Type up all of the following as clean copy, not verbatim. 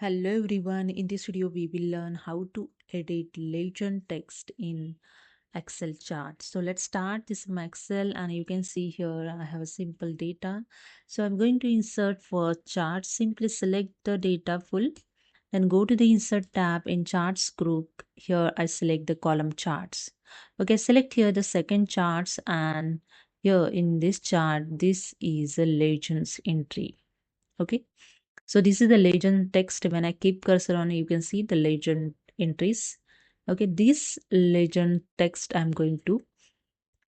Hello everyone, in this video we will learn how to edit legend text in Excel chart. So let's start this in Excel and you can see here I have a simple data. So I'm going to insert for chart. Simply select the data full, then go to the insert tab in charts group. Here I select the column charts. Okay, select here the second charts and here in this chart this is a legends entry. Okay, so this is the legend text. When I keep cursor on it, you can see the legend entries. Okay, this legend text I'm going to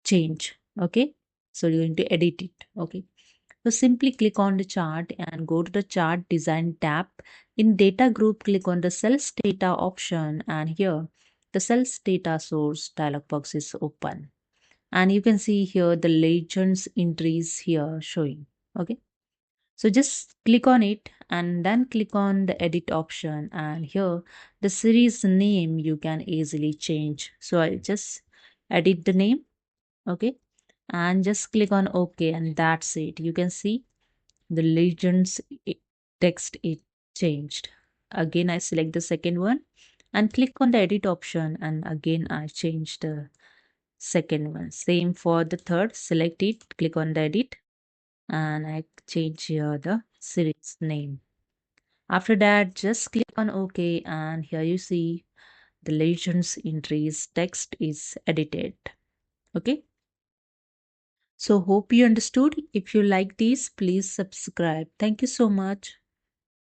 change. Okay, so you're going to edit it. Okay, so simply click on the chart and go to the chart design tab. In data group, click on the cells data option, and here the cells data source dialog box is open. And you can see here the legends entries here showing. Okay, so just click on it and then click on the edit option, and here the series name you can easily change. So I just edit the name. Okay, and just click on OK, and that's it. You can see the legends text it changed. Again I select the second one and click on the edit option, and again I change the second one. Same for the third. Select it, click on the edit, and I change here the series name. After that, just click on OK, and here you see the legends entries text is edited. Okay, so hope you understood. If you like this, please subscribe. Thank you so much.